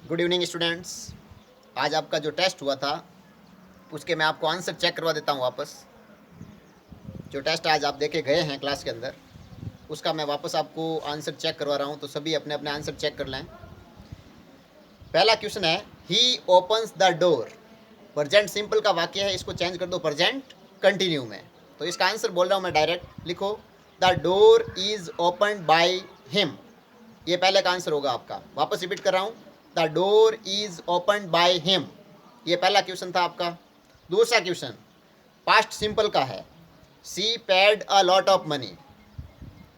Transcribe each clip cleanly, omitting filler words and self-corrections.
Good evening students. आज आपका जो टेस्ट हुआ था उसके मैं आपको आंसर चेक करवा देता हूँ वापस। जो टेस्ट आज आप देके गए हैं क्लास के अंदर उसका मैं वापस आपको आंसर चेक करवा रहा हूँ, तो सभी अपने अपने आंसर चेक कर लें। पहला क्वेश्चन है he opens the door. Present simple का वाक्य है, इसको चेंज कर दो प्रेजेंट कंटिन्यू में। तो इसका आंसर बोल रहा हूँ मैं डायरेक्ट, लिखो the door is open by him. ये पहले का आंसर होगा आपका। वापस रिपीट कर रहा हूँ, the door is open by him. ये पहला क्वेश्चन था आपका। दूसरा क्वेश्चन पास्ट सिंपल का है, she paid a lot of money.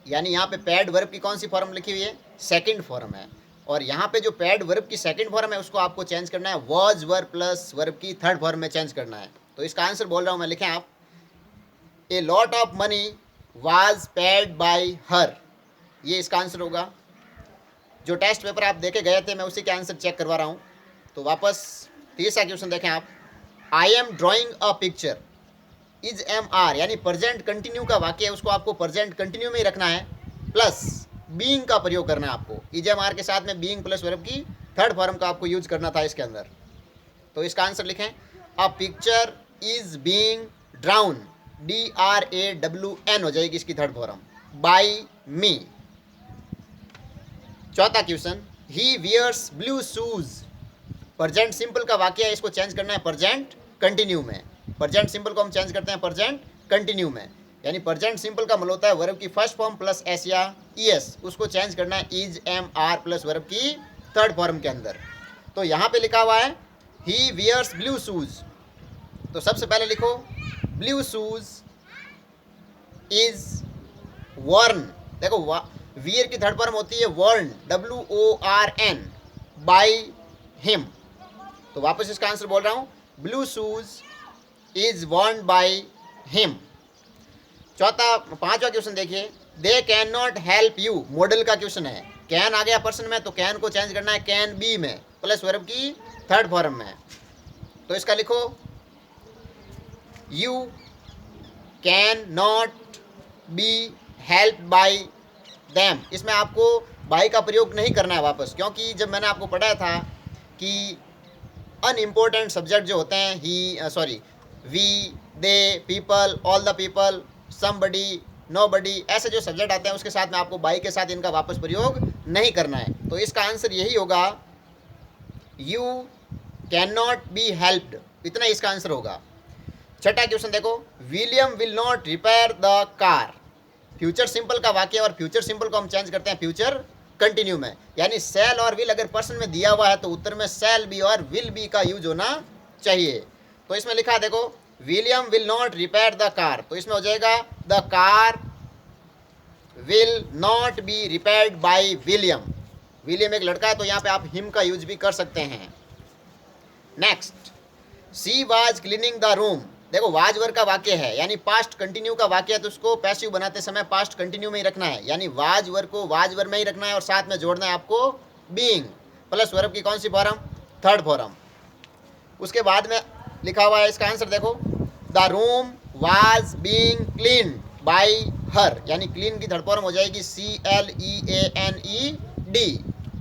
यानी यहाँ पे पेड वर्ब की कौन सी फॉर्म लिखी हुई है? सेकंड फॉर्म है। और यहाँ पे जो पेड वर्ब की सेकंड फॉर्म है उसको आपको चेंज करना है वॉज वर्ब प्लस वर्ब की थर्ड फॉर्म में चेंज करना है। तो इसका आंसर बोल रहा हूँ मैं, लिखें आप, a lot of money was paid by हर। ये इसका आंसर होगा। जो टेस्ट पेपर आप देके गए थे मैं उसी के आंसर चेक करवा रहा हूँ। तो वापस तीसरा क्वेश्चन देखें आप, I am drawing a picture. Is am are यानी प्रेजेंट कंटिन्यू का वाक्य है, उसको आपको प्रेजेंट कंटिन्यू में ही रखना है, प्लस बीइंग का प्रयोग करना है आपको। इज एम आर के साथ में बीइंग प्लस वर्ब की थर्ड फॉर्म का आपको यूज करना था इसके अंदर। तो इसका आंसर लिखें, a picture is being drawn, DRAWN हो जाएगी इसकी थर्ड फॉर्म, बाय मी। चौथा question, he wears blue shoes. Present simple का वाक्य है, इसको चेंज करना है प्रेजेंट कंटिन्यू में। प्रेजेंट सिंपल को हम चेंज करते हैं प्रेजेंट कंटिन्यू में। यानी प्रेजेंट सिंपल का मतलब होता है वर्ब की फर्स्ट फॉर्म प्लस एस या ईएस, उसको चेंज करना है is am are plus verb की थर्ड फॉर्म के अंदर। तो यहाँ पे लिखा हुआ है ही वियर्स ब्लू शूज। तो सबसे पहले लिखो ब्लू शूज इज वर्न। देखो वियर की थर्ड फॉर्म होती है वर्न, WORN, बाय हिम। तो वापस इसका आंसर बोल रहा हूं, blue shoes is worn by him. पांचवा क्वेश्चन देखिए, they can not help you. Model का क्वेश्चन है, कैन आ गया पर्सन में तो कैन को चेंज करना है कैन बी में प्लस वर्ब की थर्ड फॉर्म में। तो इसका लिखो you can not be help by them. इसमें आपको बाई का प्रयोग नहीं करना है वापस, क्योंकि जब मैंने आपको पढ़ाया था कि अनइम्पोर्टेंट सब्जेक्ट जो होते हैं he we, they, people, all the people, somebody, nobody, ऐसे जो सब्जेक्ट आते हैं उसके साथ में आपको बाई के साथ इनका वापस प्रयोग नहीं करना है। तो इसका आंसर यही होगा, you can not be helped, इतना इसका आंसर होगा। छठा क्वेश्चन देखो, William will not repair the car. Future simple का वाक्य, और फ्यूचर सिंपल को हम चेंज करते हैं फ्यूचर कंटिन्यू में। यानी सेल और विल अगर पर्सन में दिया हुआ है तो उत्तर में सेल बी और विल बी का यूज होना चाहिए। तो इसमें लिखा देखो, William will not repair the car. तो इसमें हो जाएगा the car will not be repaired by William. William एक लड़का है तो यहाँ पे आप हिम का यूज भी कर सकते हैं। Next, she was cleaning the room. देखो वाज वर्ब का वाक्य है, यानी पास्ट कंटिन्यू का वाक्य है, तो उसको पैसिव बनाते समय पास्ट कंटिन्यू में ही रखना है। यानी वाज वर्ब को वाज वर्ब में ही रखना है और साथ में जोड़ना है आपको बीइंग प्लस वर्ब की कौन सी फॉर्म? Third form. उसके बाद में लिखा हुआ है इसका आंसर देखो, the room was being clean bye हर। यानी क्लीन की थर्ड फॉर्म हो जाएगी CLEANED।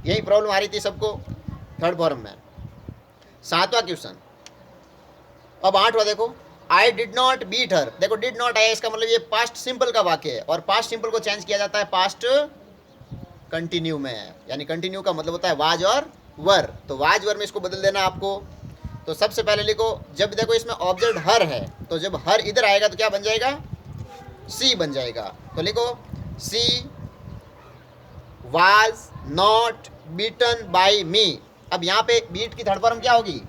यही प्रॉब्लम आ रही थी सबको थर्ड फॉर्म में। सातवां क्वेश्चन, अब आठवां देखो, I did not beat her. देखो डिड नॉट आया, इसका मतलब ये पास्ट सिंपल का वाक्य है, और पास्ट सिंपल को चेंज किया जाता है पास्ट कंटिन्यू में। यानी कंटिन्यू का मतलब होता है वाज और वर, तो वाज वर में इसको बदल देना आपको। तो सबसे पहले लिखो, जब देखो इसमें ऑब्जेक्ट हर है तो जब हर इधर आएगा तो क्या बन जाएगा? सी बन जाएगा। तो लिखो she was not beaten by me. अब यहाँ पे बीट की थर्ड फॉर्म क्या होगी?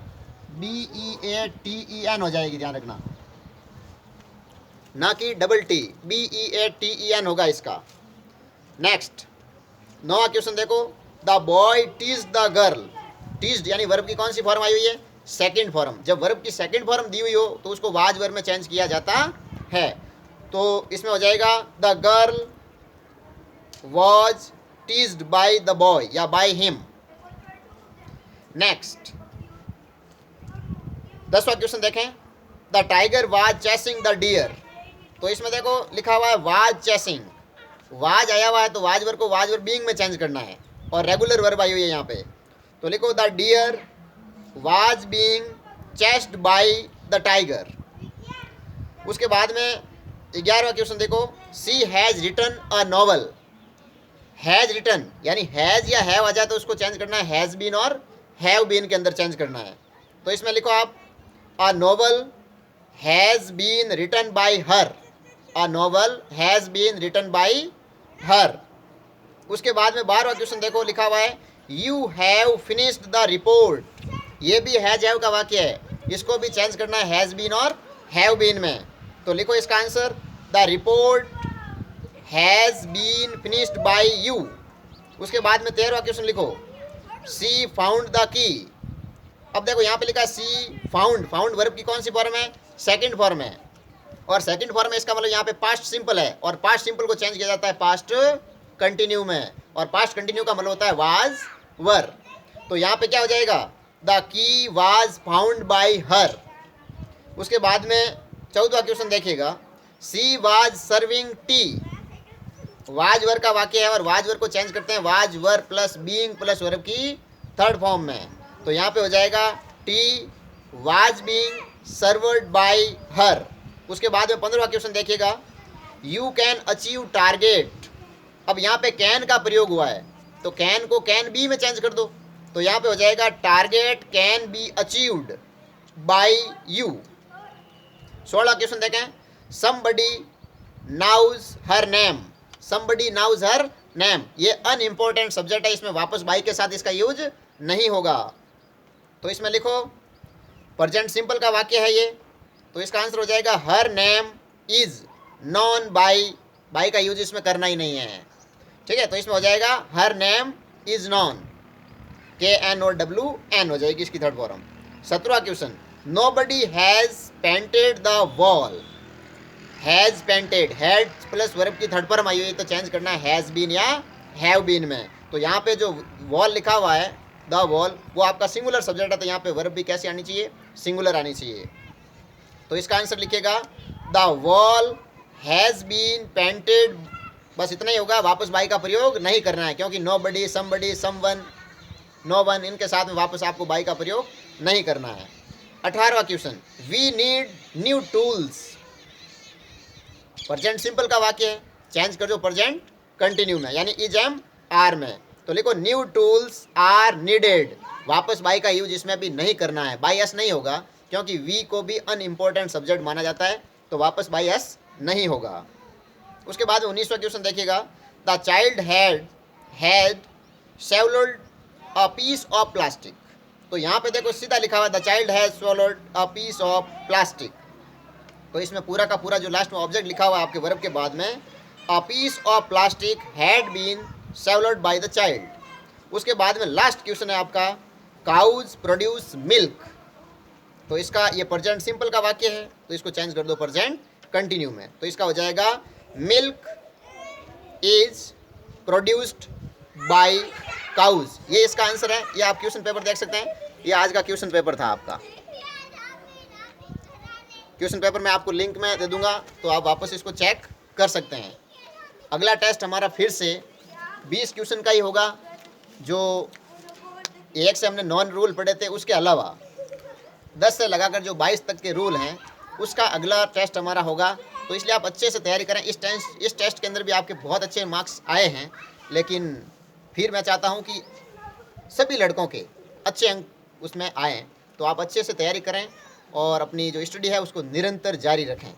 BEATEN हो जाएगी, ध्यान रखना, ना कि डबल टी, BEATEN होगा इसका। नेक्स्ट, नौवां क्वेश्चन देखो, the boy tease the girl. Teased यानी वर्ब की कौन सी फॉर्म आई हुई है? Second form. जब वर्ब की सेकंड फॉर्म दी हुई हो तो उसको वाज वर्ब में चेंज किया जाता है। तो इसमें हो जाएगा the girl was teased by the boy या बाय हिम। नेक्स्ट, 10वां क्वेश्चन देखें, the tiger was chasing the deer. तो इसमें देखो लिखा हुआ है वाज चेसिंग, वाज आया हुआ है तो वाज वर्ब को वाज वर्ब बीइंग में चेंज करना है, और रेगुलर वर्ब आई हुई है यहाँ पे। तो लिखो the deer was being chased by the tiger. उसके बाद में 11वां क्वेश्चन देखो, she has written a novel. Has written यानी हैज़ या हैव आ जाए तो उसको चेंज करना है, हैज़ बीन और हैव बीन के अंदर चेंज करना है। तो इसमें लिखो आप a novel has been written by her. A novel has been written by her. उसके बाद में 12वां क्वेश्चन देखो, लिखा हुआ है you have finished the report. ये भी हैज़ हैव का वाक्य है, इसको भी चेंज करना है हैज़ बीन और हैव बीन में। तो लिखो इसका answer the report has been finished by you. उसके बाद में 13वां क्वेश्चन लिखो, सी फाउंड द की। अब देखो यहाँ पे लिखा है सी फाउंड। फाउंड वर्ब की कौन सी फॉर्म है? सेकंड फॉर्म है। और सेकंड फॉर्म में इसका मतलब यहाँ पे पास्ट सिंपल है, और पास्ट सिंपल को चेंज किया जाता है पास्ट कंटिन्यू में, और पास्ट कंटिन्यू का मतलब होता है वाज वर। तो यहाँ पे क्या हो जाएगा? The key was found by her. उसके बाद में 14वां क्वेश्चन देखिएगा, she was serving T. Was वर का वाक्य है और वाज वर को चेंज करते हैं was were plus being plus verb की थर्ड फॉर्म में। तो यहाँ पे हो जाएगा tea was being served bye her. उसके बाद में 15वां क्वेश्चन देखिएगा, यू कैन अचीव टारगेट। अब यहाँ पे कैन का प्रयोग हुआ है, तो कैन को कैन बी में चेंज कर दो। तो यहाँ पे हो जाएगा target can be achieved by you. 16वां क्वेश्चन देखें, somebody knows her name. Somebody knows her name, ये अनइम्पोर्टेंट सब्जेक्ट है, इसमें वापस बाई के साथ इसका यूज नहीं होगा। तो इसमें लिखो प्रेजेंट सिंपल का वाक्य है ये, तो इसका आंसर हो जाएगा her name is known by. By का यूज इसमें करना ही नहीं है, ठीक है। तो इसमें हो जाएगा her name is known, KNOWN हो जाएगी इसकी थर्ड फॉर्म। 17वां question, nobody has painted the wall. Has painted, had plus verb की थर्ड फॉर्म आई हुई, तो चेंज करना है हैज बीन या हैव बीन में। तो यहाँ पे जो वॉल लिखा हुआ है द वॉल, वो आपका सिंगुलर सब्जेक्ट है, तो यहाँ पे वर्ब भी कैसे आनी चाहिए? सिंगुलर आनी चाहिए। तो इसका आंसर लिखिएगा the wall has been painted. बस इतना ही होगा, वापस बाई का प्रयोग नहीं करना है, क्योंकि nobody, somebody, someone, no one, इनके साथ में वापस आपको बाई का प्रयोग नहीं करना है। 18वां question, we need new tools. Present simple का वाक्य है, चेंज कर दो प्रेजेंट कंटिन्यू में, यानी इज एम आर में। तो लिखो न्यू टूल्स आर नीडेड। वापस बाई का यूज इसमें भी नहीं करना है, बाई एस नहीं होगा, क्योंकि वी को भी अनइम्पोर्टेंट सब्जेक्ट माना जाता है, तो वापस बाई एस नहीं होगा। उसके बाद 19वां क्वेश्चन देखिएगा, the child had swallowed a piece of plastic. तो यहाँ पे देखो सीधा लिखा हुआ है the child has swallowed a piece of plastic. तो इसमें पूरा का पूरा जो लास्ट में ऑब्जेक्ट लिखा हुआ है आपके वर्ब के बाद में, a piece of plastic had been swallowed by the child. उसके बाद में लास्ट क्वेश्चन है आपका, काउज प्रोड्यूस मिल्क। तो इसका ये प्रेजेंट सिंपल का वाक्य है, तो इसको चेंज कर दो प्रेजेंट कंटिन्यू में। तो इसका हो जाएगा milk is produced by cows. ये इसका आंसर है। ये आप क्वेश्चन पेपर देख सकते हैं, ये आज का क्वेश्चन पेपर था आपका। क्वेश्चन पेपर मैं आपको लिंक में दे दूंगा, तो आप वापस इसको चेक कर सकते हैं। अगला टेस्ट हमारा फिर से 20 क्वेश्चन का ही होगा, जो एक से हमने नॉन रूल पढ़े थे, उसके अलावा 10 से लगाकर जो 22 तक के रूल हैं, उसका अगला टेस्ट हमारा होगा। तो इसलिए आप अच्छे से तैयारी करें। इस टेस्ट के अंदर भी आपके बहुत अच्छे मार्क्स आए हैं, लेकिन फिर मैं चाहता हूं कि सभी लड़कों के अच्छे अंक उसमें आएँ। तो आप अच्छे से तैयारी करें और अपनी जो स्टडी है उसको निरंतर जारी रखें।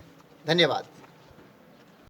धन्यवाद।